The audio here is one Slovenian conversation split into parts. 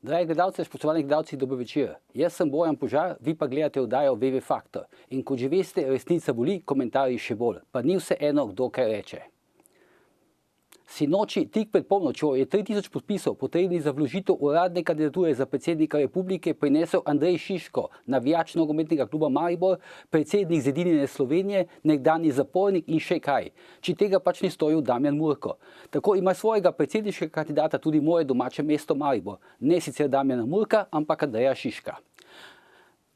Dragi gledalci, spoštovani gledalci, dober večer. Jaz sem Bojan Požar, vi pa gledate oddajo VV Faktor. In kot že veste, resnica boli, komentarji še bolj. Pa ni vse eno, kdo kaj reče. Sinoči, tik pred polnočjo, je 3000 podpisov potrebnih za vložitev uradne kandidature za predsednika republike prinesel Andrej Šiško, navijač nogometnega kluba Maribor, predsednik Zedinjene Slovenije, nekdanji zapornik in še kaj. Če tega pač ni storil Damjan Murko. Tako ima svojega predsedniškega kandidata tudi moje domače mesto Maribor. Ne sicer Damjana Murka, ampak Andreja Šiška.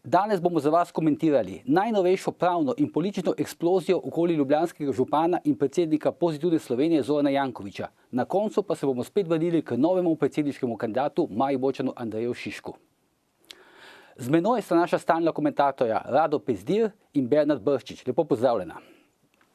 Danes bomo za vas komentirali najnovejšo pravno in politično eksplozijo okoli ljubljanskega župana in predsednika Pozitivne Slovenije Zorana Jankovića. Na koncu pa se bomo spet vrnili k novemu predsedniškemu kandidatu Mariborčanu Andreju Šišku. Z menoj sta naša stalna komentatorja Rado Pezdir in Bernard Brščič. Lepo pozdravljena.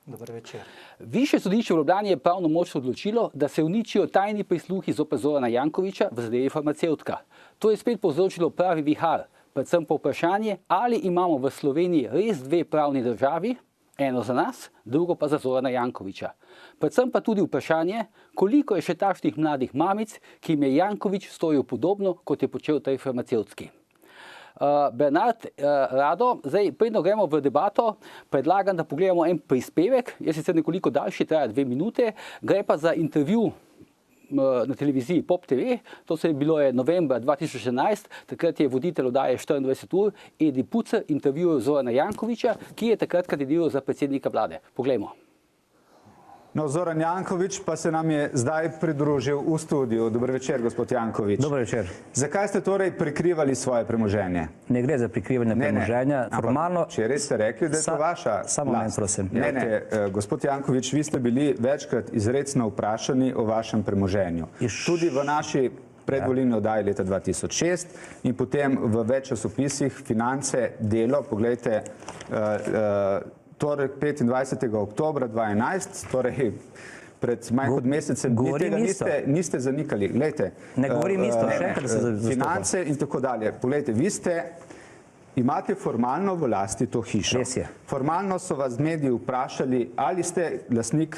Dober večer. Višje sodišče v Ljubljani je pravnomočno odločilo, da se uničijo tajni prisluhi zoper Zorana Jankovića v zadevi farmacevtka. To je spet povzročilo pravi vihar. Predvsem po vprašanje, ali imamo v Sloveniji res dve pravni državi, eno za nas, drugo pa za Zorana Jankovića. Predvsem pa tudi vprašanje, koliko je še takšnih mladih mamic, ki jim je Janković storil podobno, kot je počel tej farmacevtski. Bernard, Rado, zdaj predno gremo v debato, predlagam, da pogledamo en prispevek, je sicer nekoliko daljši, traja 2 minute, gre pa za intervju na televiziji Pop TV, to se je bilo novembra 2011, takrat je voditelj oddaje 24 ur, Edi Pucer, intervjuval Zorana Jankovića, ki je takrat kandidiral za predsednika vlade. Poglejmo. No, Zoran Janković pa se nam je zdaj pridružil v studiu. Dober večer, gospod Janković. Dober večer. Zakaj ste torej prikrivali svoje premoženje? Ne gre za prikrivanje premoženja. Formalno... Včeraj ste rekli, da je to vaša last. Samo meni, prosim. Ne, gospod Janković, vi ste bili večkrat izrecno vprašani o vašem premoženju. Tudi v naši predvolilni oddaji leta 2006 in potem v več časopisih Finance, Delo, poglejte, torek 25. oktobra 2011, torej pred manj kot mesecem dni tega niste zanikali. Glejte, ne govorim isto, še enkrat se zastopa. Finance in tako dalje. Poglejte, vi imate formalno v lasti to hišo. Res je. Formalno so vas mediji vprašali, ali ste lastnik,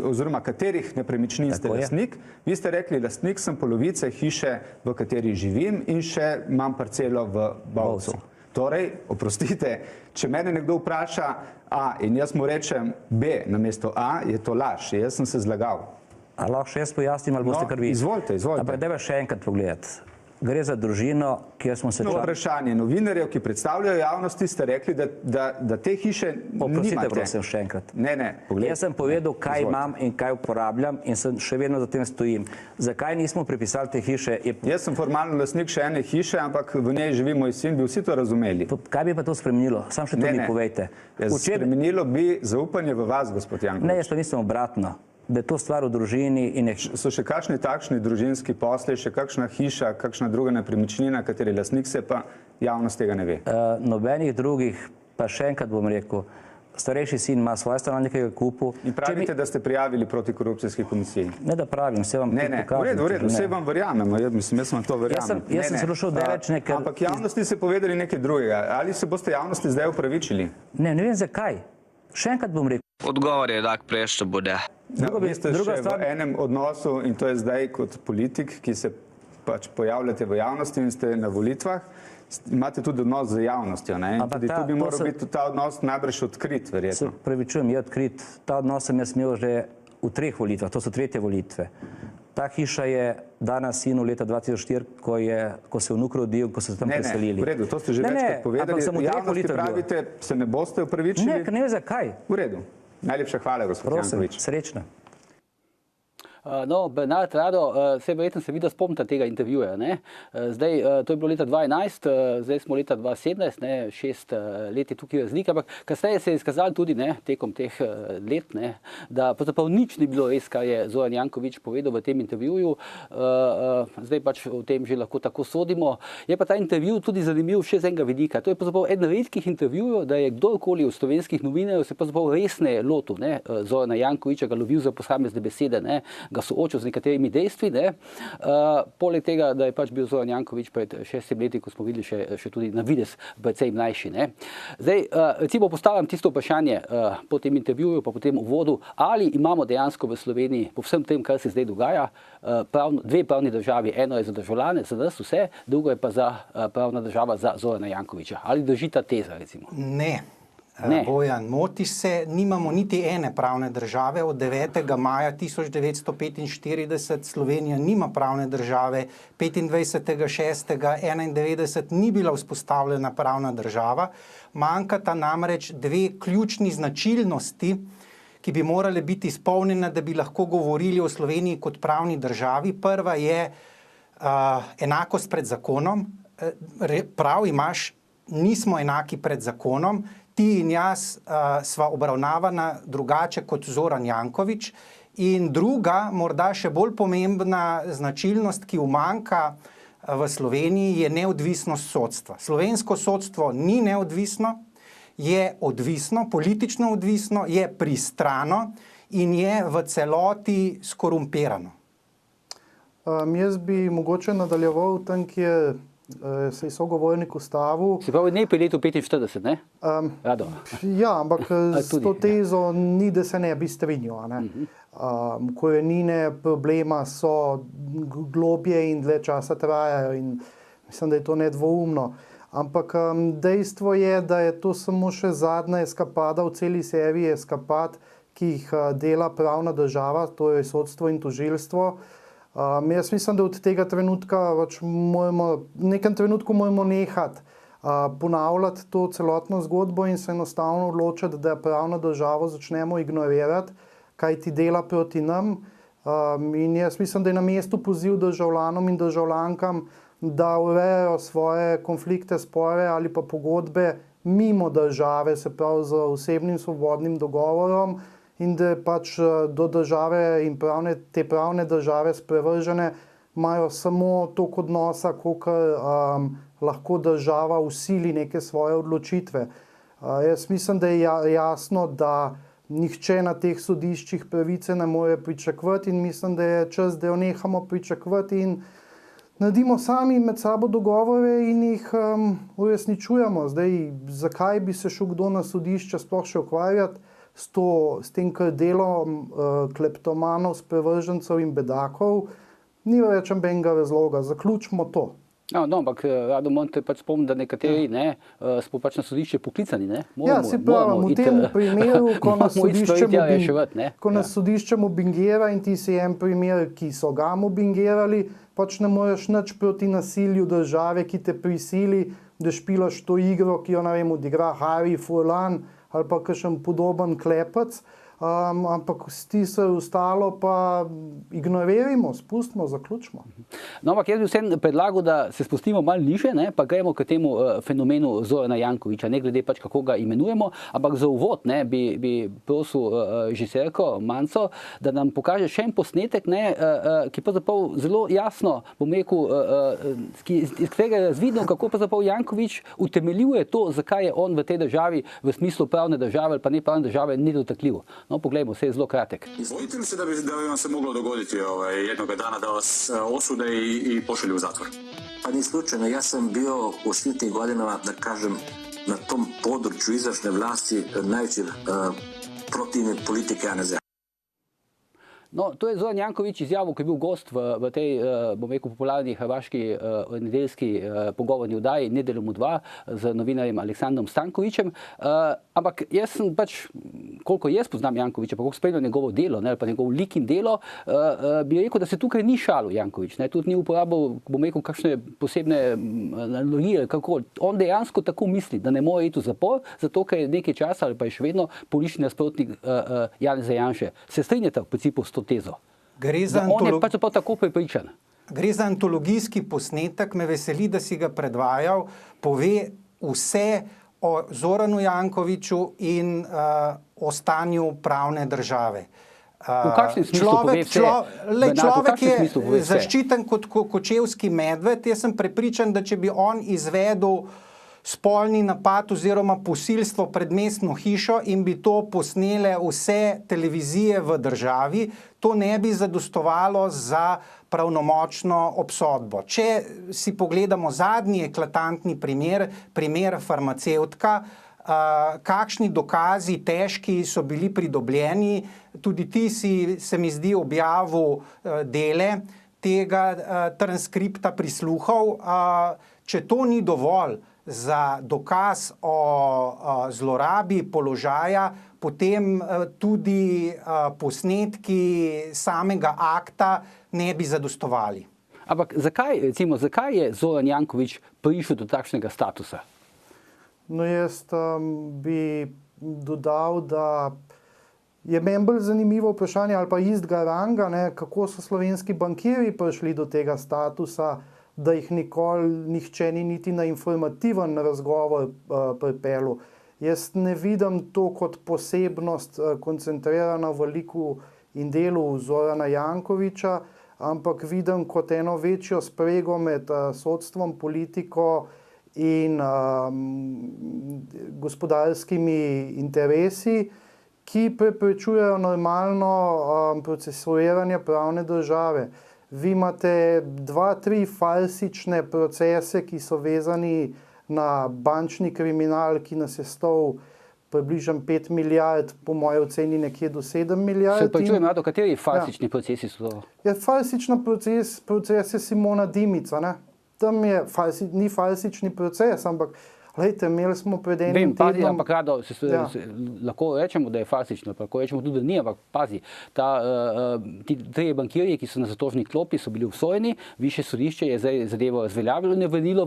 oziroma katerih nepremičnin ste lastnik. Vi ste rekli, lastnik sem polovice hiše, v kateri živim in še imam parcelo v Bovcu. Torej, oprostite, če mene nekdo vpraša A in jaz mu rečem B namesto A, je to laž. Jaz sem se zlagal. A lahko še jaz pojasnim, ali boste kar vi? Izvolite. Ampak dajva še enkrat pogledati. Gre za družino, kjer smo se... Vprašanje novinarjev, ki predstavljajo javnosti, ste rekli, da te hiše nimate. Oprostite, prosim, še enkrat. Ne, pogledajte. Jaz sem povedal, kaj imam in kaj uporabljam in sem še vedno za tem stojim. Zakaj nismo pripisali te hiše? Jaz sem formalno lastnik še ene hiše, ampak v njej živi moj sin, bi vsi to razumeli. Kaj bi pa to spremenilo? Sam še to mi povejte. Spremenilo bi zaupanje v vas, gospod Janković. Ne, jaz pa nisem obratno. Da je to stvar v družini in So še kakšni takšni družinski posli, še kakšna hiša, kakšna druga nepremičnina, kateri lastnik se pa javnost tega ne ve? Nobenih drugih, pa še enkrat bom rekel, starejši sin ima svoje stanovanje, ki ga kupil. In pravite, da ste prijavili protikorupcijski komisiji? Ne, da pravim, vse vam pokažem. V redu, vse vam verjamem, jaz vam to verjamem. Jaz sem celo šel daleč nekaj... Ampak javnosti ste povedali nekaj drugega. Ali se boste javnosti zdaj upravičili? Ne vem zakaj. Še enkrat bom rekel. Odgovor je tak, prej što bude. Vi ste še v enem odnosu in to je zdaj kot politik, ki se pač pojavljate v javnosti in ste na volitvah, imate tudi odnos z javnostjo. In tudi tu bi moral biti ta odnos najbrž odkrit, verjetno. Se pravičujem, je odkrit. Ta odnos sem jaz imel že v 3 volitvah, to so 3. volitve. Ta hiša je dana sinu leta 2004, ko se je vnuk rodil, ko so se tam preselili. V redu, to ste že večkrat povedali. Javnosti pravite, se ne boste upravičili? Ne, ker ne vem zakaj. V redu. Najlepša hvala, gospod Janković. Srečno. No, Bernard, Rado, verjetno se vidi, da spomnite tega intervjuja. Zdaj, to je bilo leta 2011, zdaj smo leta 2017, 6 let je tukaj razlika, ampak kasneje se je izkazalo tudi tekom teh let, da pravzaprav nič ni bilo res, kar je Zoran Janković povedal v tem intervjuju. Zdaj pač o tem že lahko tako sodimo. Je pa ta intervju tudi zanimiv še z enega vidika. To je pravzaprav eden redkih intervjujev, da je kdorkoli v slovenskih novinarjev se pravzaprav res ne lotil Zorana Jankovića, ga lovil za posamezne besede. ga soočil z nekaterimi dejstvi. Ne. Poleg tega, da je pač bil Zoran Janković pred 6 leti, ko smo videli še tudi na videz precej mlajši. Ne. Zdaj, recimo postavljam tisto vprašanje po tem intervjuju, pa po tem uvodu, ali imamo dejansko v Sloveniji, po vsem tem, kar se zdaj dogaja, dve pravni državi. Eno je za državljane, za nas vse, drugo je pa za pravna država za Zorana Jankovića. Ali drži ta teza, recimo? Ne. Ne. Bojan, motiš se, nimamo niti ene pravne države. Od 9. maja 1945 Slovenija nima pravne države, 25.6.1991 ni bila vzpostavljena pravna država. Manjkata namreč dve ključni značilnosti, ki bi morale biti izpolnjene, da bi lahko govorili o Sloveniji kot pravni državi. Prva je enakost pred zakonom. Prav imaš, nismo enaki pred zakonom. Ti in jaz sva obravnavana drugače kot Zoran Janković. In druga, morda še bolj pomembna značilnost, ki umanjka v Sloveniji, je neodvisnost sodstva. Slovensko sodstvo ni neodvisno, je odvisno, politično odvisno, je pristrano in je v celoti skorumpirano. Jaz bi mogoče nadaljeval tam, ki je se je sogovornik ustavil. Se pravi, ne pri letu 45, ne? Rado. Ja, ampak s to tezo ni, da se ne bi strinjal. Korenine problema so globje in dlje časa trajajo in mislim, da je to nedvoumno. Ampak dejstvo je, da je to samo še zadnja eskapada v celi seriji eskapad, ki jih dela pravna država, to je sodstvo in tožilstvo. Jaz mislim, da od tega trenutka v nekem trenutku moramo nehati ponavljati to celotno zgodbo in se enostavno odločiti, da pravno državo začnemo ignorirati, kaj ti dela proti nam. In jaz mislim, da je na mestu poziv državljanom in državljankam, da urejajo svoje konflikte, spore ali pa pogodbe mimo države, se pravi z osebnim svobodnim dogovorom, in da pač do države in te pravne države sprevržene imajo samo toliko odnosa, kolikor lahko država usili neke svoje odločitve. Jaz mislim, da je jasno, da nihče na teh sodiščih pravice ne more pričakovati in mislim, da je čas, da jo nehamo pričakovati in naredimo sami med sabo dogovore in jih uresničujemo. Zdaj, zakaj bi se šel kdo na sodišče sploh še ukvarjati s tem delom kleptomanov, sprevržencev in bedakov? Ni več nobenega razloga. Zaključimo to. No, ampak Rado, moram te pač spomniti, da nekateri smo pač na sodišče poklicani. Ja, se pravim, v tem primeru, ko nas sodišče mobbingira in ti si en primer, ki so ga mobbingirali, pač ne moreš nič proti nasilju države, ki te prisili, da špilaš to igro, ki jo, ne vem, odigra Harry Furlan ali pa kakšen podoben klepec. Ampak se ostalo pa ignoriramo, spustimo, zaključimo. No, ampak jaz bi vsem predlagal, da se spustimo malo niže, pa gremo k temu fenomenu Zorana Jankovića, ne glede pač kako ga imenujemo, ampak za uvod bi prosil režiserko Manco, da nam pokaže še en posnetek, ki pravzaprav zelo jasno, bom rekel, iz katerega je razvidno, kako pravzaprav Janković utemeljuje to, zakaj je on v tej državi v smislu pravne države ali pa ne pravne države nedotakljiv. No, poglejmo, vse je zelo kratek. Bojite li se da bi vam se moglo dogoditi jednoga dana da vas osude i pošalju u zatvor? Pa ni slučajno, ja sam bio u svim tim godinama, da kažem, na tom području izvršne vlasti najveći protivnik politike HDZ. No, to je Zoran Janković izjavil, ko je bil gost v tej, bom rekel, popularni hrvaški nedeljski pogovorni oddaji Nedeljom u 2 z novinarjem Aleksandrom Stankovićem. Ampak jaz sem pač, koliko jaz poznam Jankovića, pa koliko spremljam njegovo delo, pa njegov lik in delo, bi rekel, da se tukaj ni šalil Janković. Tudi ni uporabil, bom rekel, kakšne posebne analogije, kako on dejansko tako misli, da ne more iti v zapor, zato ker je nekaj časa ali pa je še vedno politični nasprotnik Janeza Janše. Se strinjate v principu s to tezo? On je pač tako prepričan. Gre za antologijski posnetek, me veseli, da si ga predvajal, pove vse o Zoranu Jankoviću in o stanju pravne države. V kakšnem smislu pove vse? Človek je zaščiten kot kočevski medved. Jaz sem prepričan, da če bi on izvedel spolni napad oziroma posilstvo pred mestno hišo in bi to posnele vse televizije v državi, to ne bi zadostovalo za pravnomočno obsodbo. Če si pogledamo zadnji eklatantni primer farmacevtka, kakšni dokazi težki so bili pridobljeni, tudi ti se mi zdi objavil dele tega transkripta prisluhov. Če to ni dovolj za dokaz o zlorabi položaja, potem tudi posnetki samega akta ne bi zadostovali. Ampak zakaj je Zoran Janković prišel do takšnega statusa? No, jaz bi dodal, da je meni bolj zanimivo vprašanje ali pa istega ranga, kako so slovenski bankirji prišli do tega statusa, da jih nikoli nihče ni niti na informativen razgovor pripeljal. Jaz ne vidim to kot posebnost koncentrirana v liku in delu Zorana Jankovića, ampak vidim kot eno večjo sprego med sodstvom, politiko in gospodarskimi interesi, ki preprečujejo normalno procesuiranje pravne države. Vi imate 2-3 falsične procese, ki so vezani na bančni kriminal, ki nas je stal približno 5 milijard, po moji oceni nekje do 7 milijard. Se prečujem, kateri falsični procesi so to? Falsični proces je Simona Dimica, Tam ni falsični proces, ampak glejte, imeli smo pred enim tednom... Ampak lahko rečemo, da je falsično, lahko rečemo tudi, da ni, ampak pazi, ti trije bankirji, ki so na zatožni klopi, so bili obsojeni, višje sodišče je zdaj zadevo razveljavilo in je vrnilo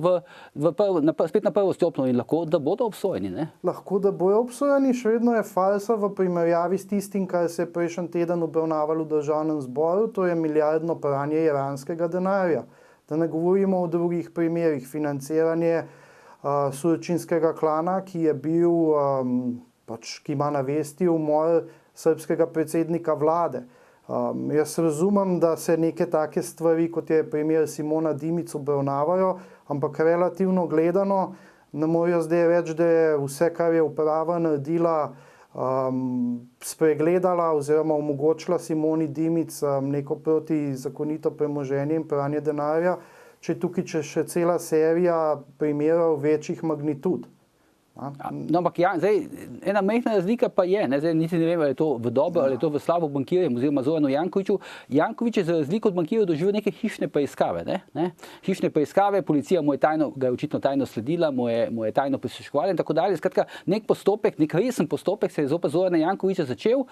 spet na prvo stopnjo in lahko, da bodo obsojeni, ne? Lahko, da bodo obsojeni, še vedno je falsa v primerjavi s tistim, kar se je prejšnji teden obravnavalo v Državnem zboru, to je milijardno pranje iranskega denarja. Da ne govorimo o drugih primerih, financiranje Surčinskega klana, ki je bil, ki ima na vesti umor srbskega predsednika vlade. Jaz razumem, da se neke take stvari, kot je primer Simona Dimic, obravnavajo, ampak relativno gledano ne morejo zdaj reči, da je vse, kar je uprava naredila, spregledala oziroma omogočila Simoni Dimic neko protizakonito premoženje in pranje denarja, če tukaj še cela serija primerov večjih magnitud. No, ampak zdaj, ena majhna razlika pa je, zdaj niti ne vem, ali je to v dobro ali je to v slabo bankirjem oziroma Zoranu Jankoviću. Janković je za razliko od bankirjev doživel neke hišne preiskave. Hišne preiskave, policija ga je očitno tajno sledila, mu je tajno prisluškovala in tako dalje. Skratka, nek resen postopek se je zoper Zorana Jankovića začel.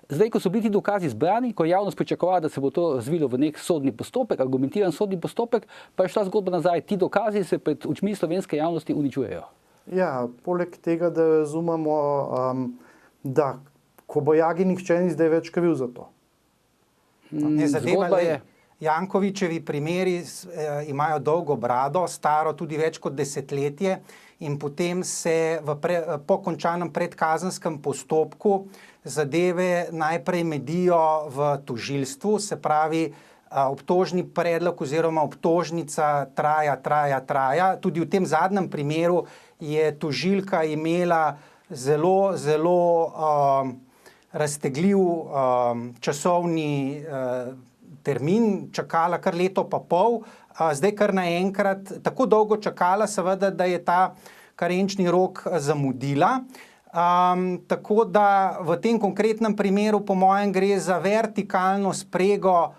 Zdaj, ko so bili ti dokazi zbrani, ko je javnost pričakovala, da se bo to razvilo v nek sodni postopek, argumentiran sodni postopek, pa je šla zgodba nazaj. Ti dokazi se pred očmi slovenske javnosti uničujejo. Ja, poleg tega, da razumemo, da ko bojagi nihče ni zdaj več kriv za to. Jankovićevi primeri imajo dolgo brado, staro tudi več kot desetletje in potem se po končanem predkazenskem postopku zadeve najprej medijo v tožilstvu, se pravi, obtožni predlog oziroma obtožnica traja. Tudi v tem zadnjem primeru je tožilka imela zelo raztegljiv časovni termin, čakala kar leto pa pol, zdaj kar naenkrat tako dolgo čakala, seveda, da je ta karenčni rok zamudila. Tako da v tem konkretnem primeru po mojem gre za vertikalno sprego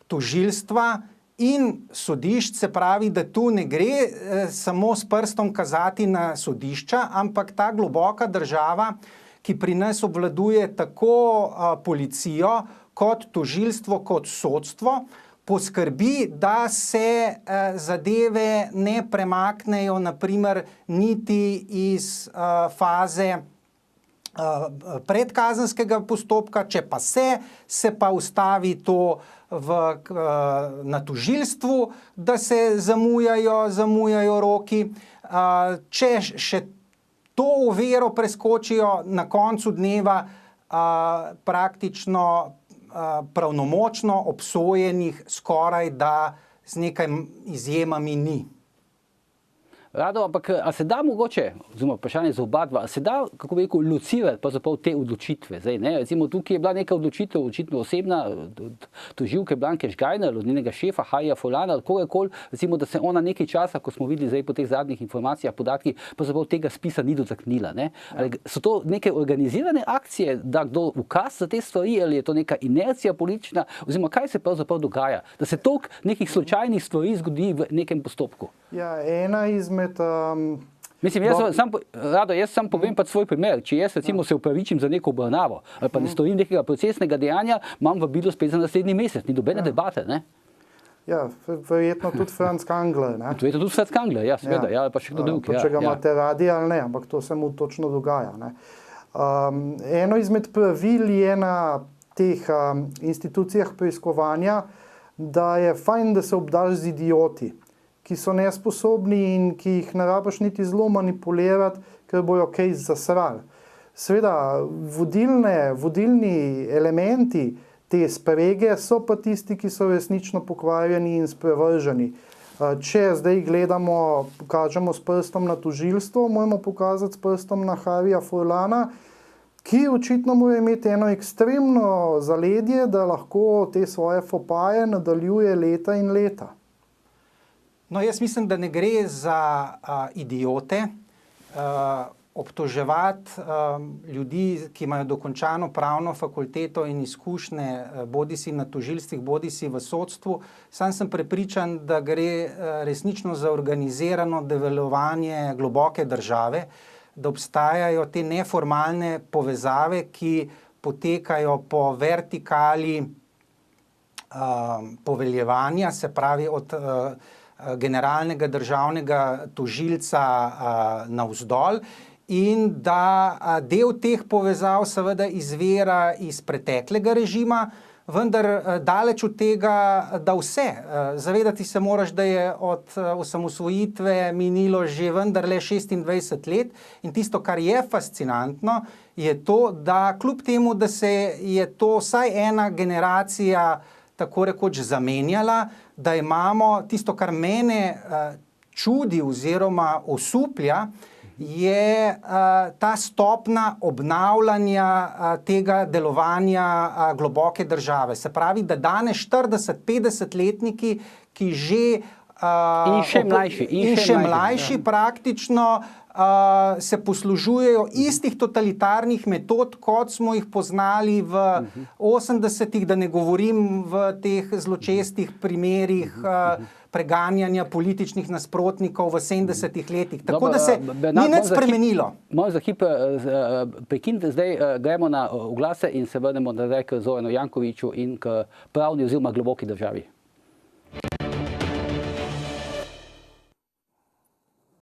tožilstva in sodišč, se pravi, da tu ne gre samo s prstom kazati na sodišča, ampak ta globoka država, ki pri nas obvladuje tako policijo, kot tožilstvo, kot sodstvo, poskrbi, da se zadeve ne premaknejo, naprimer, niti iz faze predkazenskega postopka, če pa se pa ustavi to na tožilstvu, da se zamujajo roki. Če še to oviro preskočijo, na koncu dneva praktično pravnomočno obsojenih skoraj da z nekaj izjemami ni. Rado, ampak a se da mogoče, oziroma vprašanje za oba dva, a se da, kako bi rekel, locirati pravzaprav te odločitve? Zdaj, ne? Recimo tukaj je bila neka odločitev, očitno osebna, tožilke Blanke Žgajner, od njenega šefa Harija Furlana, kogarkoli, recimo, da se ona nekaj časa, ko smo videli zdaj po teh zadnjih informacijah, podatkih, pravzaprav tega spisa ni dotaknila. Ne? Ali so to neke organizirane akcije, da kdo ukaz za te stvari, ali je to neka inercija politična, oziroma kaj se pravzaprav dogaja, da se toliko nekih slučajnih stvari zgodi v nekem postopku? Ja, ena izmed... Mislim, jaz sam povem pa svoj primer. Če jaz recimo se upravičim za neko obravnavo ali pa ne storim nekega procesnega dejanja, imam vabilo spet za naslednji mesec. Ni dobene debate, ne? Ja, verjetno tudi Franc Kangler, ne? Verjetno tudi Franc Kangler, ja, seveda, ja, ali pa še kdo drug. Če ga imate radi ali ne, ampak to se mu točno dogaja, ne? Eno izmed pravil je na teh institucijah preiskovanja, da je fajn, da se obdaš z idioti, ki so nesposobni in ki jih ne rabiš niti zelo manipulirati, ker bojo kaj zasrali. Seveda, vodilni elementi te sprege so pa tisti, ki so resnično pokvarjeni in sprevrženi. Če zdaj gledamo, kažemo s prstom na tožilstvo, moramo pokazati s prstom na Harija Furlana, ki očitno mora imeti eno ekstremno zaledje, da lahko te svoje fopaje nadaljuje leta in leta. No, jaz mislim, da ne gre za idiote. Obtoževati ljudi, ki imajo dokončano pravno fakulteto in izkušnje, bodisi na tožilstvih, bodisi v sodstvu. Sam sem prepričan, da gre resnično za organizirano delovanje globoke države, da obstajajo te neformalne povezave, ki potekajo po vertikali poveljevanja, se pravi od generalnega državnega tožilca navzdol, in da del teh povezav seveda izvira iz preteklega režima, vendar daleč od tega, da vse. Zavedati se moraš, da je od osamosvojitve minilo že vendarle 26 let in tisto, kar je fascinantno, je to, da kljub temu, da se je to vsaj ena generacija tako rekoč zamenjala, da imamo tisto, kar mene čudi oziroma osuplja, je ta stopna obnavljanja tega delovanja globoke države. Se pravi, da danes 40-50-letniki, ki že in še mlajši praktično se poslužujejo istih totalitarnih metod, kot smo jih poznali v 80-ih, da ne govorim v teh zločestih primerih preganjanja političnih nasprotnikov v 70-ih letih. Tako da se ni nič spremenilo. Malo za hip prekinite, zdaj gremo na oglase in se vrnemo nazaj k Zoranu Jankoviću in k pravni oziroma globoki državi.